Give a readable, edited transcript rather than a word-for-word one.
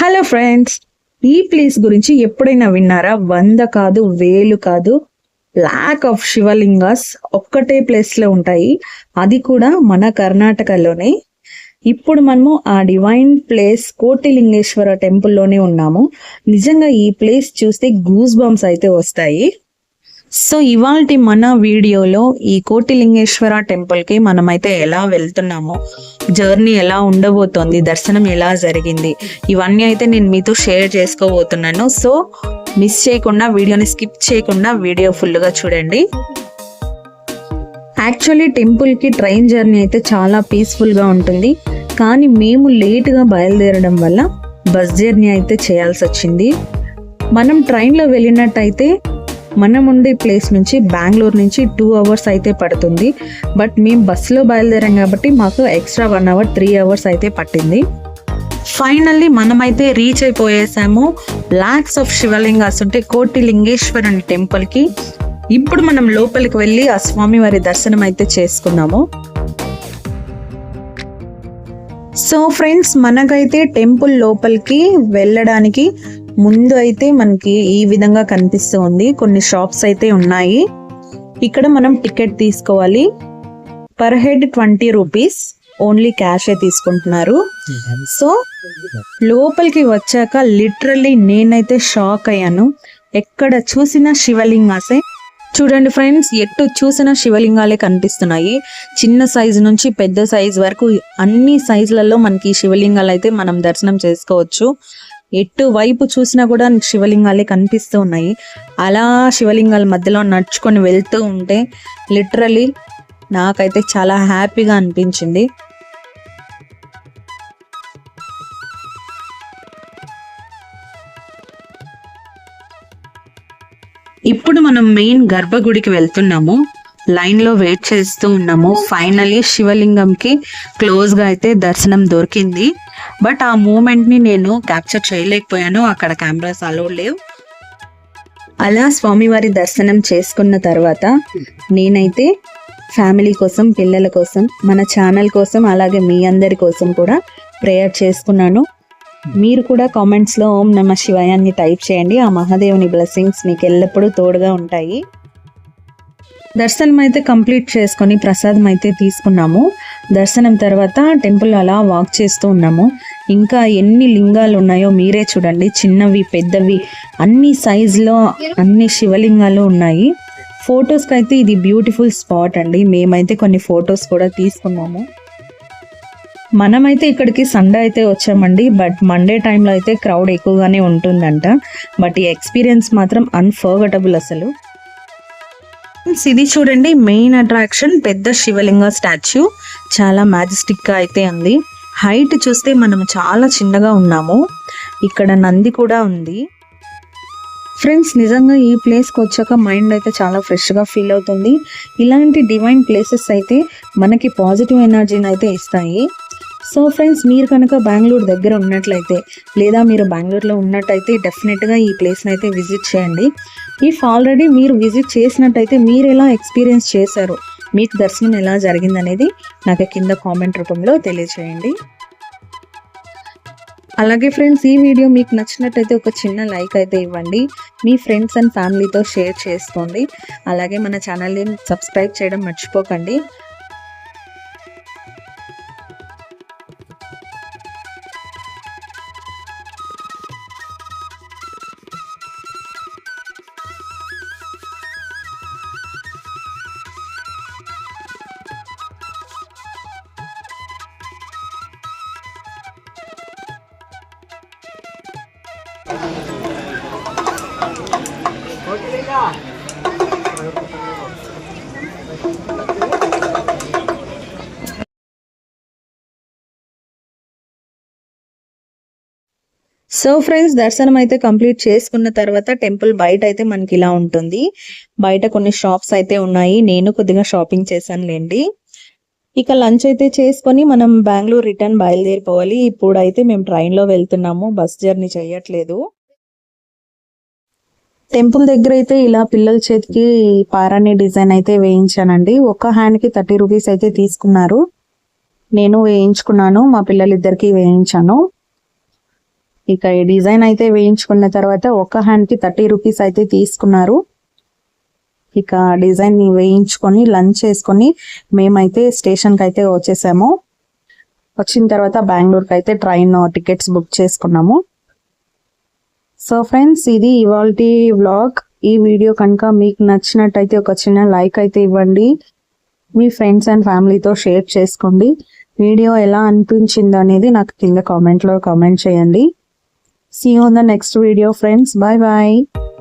Hello friends, ఈ place గురించి ఎప్పుడైనా విన్నారా? 100 కాదు, 1000 కాదు, లాక్ ఆఫ్ శివలింగాస్ ఒక్కటే ప్లేస్ లో ఉంటాయి. అది కూడా మన కర్ణాటకలోనే. ఇప్పుడు మనము ఆ డివైన్ ప్లేస్ కోటిలింగేశ్వర టెంపుల్ లోనే ఉన్నాము. నిజంగా ఈ ప్లేస్ చూస్తే గూస్ బంప్స్ అయితే వస్తాయి. సో ఇవాల్టి మన వీడియోలో ఈ కోటిలింగేశ్వర టెంపుల్కి మనమైతే ఎలా వెళ్తున్నామో, జర్నీ ఎలా ఉండబోతోంది, దర్శనం ఎలా జరిగింది, ఇవన్నీ అయితే నేను మీతో షేర్ చేసుకోబోతున్నాను. సో మిస్ చేయకుండా, వీడియోని స్కిప్ చేయకుండా వీడియో ఫుల్గా చూడండి. యాక్చువల్లీ టెంపుల్కి ట్రైన్ జర్నీ అయితే చాలా పీస్ఫుల్గా ఉంటుంది. కానీ మేము లేట్గా బయలుదేరడం వల్ల బస్ జర్నీ అయితే చేయాల్సి వచ్చింది. మనం ట్రైన్లో వెళ్ళినట్టయితే మనం ఉండే ప్లేస్ నుంచి బెంగళూరు నుంచి 2 hours అయితే పడుతుంది. బట్ మేము బస్సులో బయలుదేరాం కాబట్టి మాకు ఎక్స్ట్రా 1 hour 3 hours అయితే పట్టింది. ఫైనల్లీ మనమైతే రీచ్ అయిపోయేసాము లాక్స్ ఆఫ్ శివలింగాస్ ఉంటే కోటిలింగేశ్వరుని టెంపుల్కి. ఇప్పుడు మనం లోపలికి వెళ్ళి ఆ స్వామివారి దర్శనం అయితే చేసుకున్నాము. సో ఫ్రెండ్స్, మనకైతే టెంపుల్ లోపలికి వెళ్ళడానికి ముందు అయితే మనకి ఈ విధంగా కనిపిస్తూ ఉంది. కొన్ని షాప్స్ అయితే ఉన్నాయి. ఇక్కడ మనం టికెట్ తీసుకోవాలి. పర్ హెడ్ 20 రూపీస్, ఓన్లీ క్యాషే తీసుకుంటున్నారు. సో లోపలికి వచ్చాక లిటరల్లీ నేనైతే షాక్ అయ్యాను. ఎక్కడ చూసినా శివలింగాసే. చూడండి ఫ్రెండ్స్, ఎటు చూసిన శివలింగాలే కనిపిస్తున్నాయి. చిన్న సైజు నుంచి పెద్ద సైజు వరకు అన్ని సైజులలో మనకి శివలింగాలు అయితే మనం దర్శనం చేసుకోవచ్చు. ఎటు వైపు చూసినా కూడా శివలింగాలే కనిపిస్తూ ఉన్నాయి. అలా శివలింగాల మధ్యలో నడుచుకొని వెళ్తూ ఉంటే లిటరలీ నాకైతే చాలా హ్యాపీగా అనిపించింది. ఇప్పుడు మనం మెయిన్ గర్భగుడికి వెళ్తున్నాము. లైన్లో వెయిట్ చేస్తూ ఉన్నాము. ఫైనలీ శివలింగంకి క్లోజ్గా అయితే దర్శనం దొరికింది. బట్ ఆ మూమెంట్ని నేను క్యాప్చర్ చేయలేకపోయాను, అక్కడ కెమెరాస్ అలౌడ్ లేవు. అలా స్వామివారి దర్శనం చేసుకున్న తర్వాత నేనైతే ఫ్యామిలీ కోసం, పిల్లల కోసం, మన ఛానల్ కోసం, అలాగే మీ అందరి కోసం కూడా ప్రేయర్ చేసుకున్నాను. మీరు కూడా కామెంట్స్లో ఓం నమ శివాయాన్ని టైప్ చేయండి. ఆ మహాదేవుని బ్లెస్సింగ్స్ మీకు ఎల్లప్పుడూ తోడుగా ఉంటాయి. దర్శనం అయితే కంప్లీట్ చేసుకొని ప్రసాదం అయితే తీసుకున్నాము. దర్శనం తర్వాత టెంపుల్ అలా వాక్ చేస్తూ ఉన్నాము. ఇంకా ఎన్ని లింగాలు ఉన్నాయో మీరే చూడండి. చిన్నవి, పెద్దవి, అన్ని సైజులో అన్ని శివలింగాలు ఉన్నాయి. ఫొటోస్కి అయితే ఇది బ్యూటిఫుల్ స్పాట్ అండి. మేమైతే కొన్ని ఫొటోస్ కూడా తీసుకున్నాము. మనమైతే ఇక్కడికి సండే అయితే వచ్చామండి. బట్ మండే టైంలో అయితే క్రౌడ్ ఎక్కువగానే ఉంటుందంట. బట్ ఈ ఎక్స్పీరియన్స్ మాత్రం అన్ఫర్గటబుల్ అసలు. ఇది చూడండి, మెయిన్ అట్రాక్షన్ పెద్ద శివలింగ స్టాచ్యూ. చాలా మ్యాజెస్టిక్గా అయితే ఉంది. హైట్ చూస్తే మనం చాలా చిన్నగా ఉన్నాము. ఇక్కడ నంది కూడా ఉంది. ఫ్రెండ్స్, నిజంగా ఈ ప్లేస్కి వచ్చాక మైండ్ అయితే చాలా ఫ్రెష్గా ఫీల్ అవుతుంది. ఇలాంటి డివైన్ ప్లేసెస్ అయితే మనకి పాజిటివ్ ఎనర్జీని అయితే ఇస్తాయి. సో ఫ్రెండ్స్, మీరు కనుక బెంగళూరు దగ్గర ఉన్నట్లయితే, లేదా మీరు బెంగళూరులో ఉన్నట్టయితే డెఫినెట్గా ఈ ప్లేస్ని అయితే విజిట్ చేయండి. ఇఫ్ ఆల్రెడీ మీరు విజిట్ చేసినట్టయితే మీరు ఎలా ఎక్స్పీరియన్స్ చేశారు, మీకు దర్శనం ఎలా జరిగిందనేది నాకు కింద కామెంట్ రూపంలో తెలియజేయండి. అలాగే ఫ్రెండ్స్, ఈ వీడియో మీకు నచ్చినట్టయితే ఒక చిన్న లైక్ అయితే ఇవ్వండి. మీ ఫ్రెండ్స్ అండ్ ఫ్యామిలీతో షేర్ చేసుకోండి. అలాగే మన ఛానల్ని సబ్స్క్రైబ్ చేయడం మర్చిపోకండి. సో ఫ్రెండ్స్, దర్శనం అయితే కంప్లీట్ చేసుకున్న తర్వాత టెంపుల్ బయట అయితే మనకి ఇలా ఉంటుంది. బయట కొన్ని షాప్స్ అయితే ఉన్నాయి. నేను కొద్దిగా షాపింగ్ చేశానులేండి. ఇక లంచ్ అయితే చేసుకొని మనం బెంగళూరు రిటర్న్ బయలుదేరిపోవాలి. ఇప్పుడు అయితే మేము ట్రైన్లో వెళ్తున్నాము, బస్ జర్నీ చేయట్లేదు. టెంపుల్ దగ్గర అయితే ఇలా పిల్లల చేతికి పారాని డిజైన్ అయితే వేయించానండి. ఒక్క హ్యాండ్కి 30 రూపీస్ అయితే తీసుకున్నారు. నేను వేయించుకున్నాను, మా పిల్లలిద్దరికి వేయించాను. ఇక ఈ డిజైన్ అయితే వేయించుకున్న తర్వాత ఒక హ్యాండ్కి 30 రూపీస్ అయితే తీసుకున్నారు. ఇక డిజైన్ ని వేయించుకొని లంచ్ చేసుకొని మేమైతే స్టేషన్కి అయితే వచ్చేసాము. వచ్చిన తర్వాత బెంగళూరుకి అయితే ట్రైన్ టికెట్స్ బుక్ చేసుకున్నాము. సో ఫ్రెండ్స్, ఇది ఇవాల్టి వ్లాగ్. ఈ వీడియో కనుక మీకు నచ్చినట్టయితే ఒక చిన్న లైక్ అయితే ఇవ్వండి. మీ ఫ్రెండ్స్ అండ్ ఫ్యామిలీతో షేర్ చేసుకోండి. వీడియో ఎలా అనిపించింది అనేది నాకు కింద కామెంట్లో కామెంట్ చేయండి. See you on the next video, friends. Bye bye.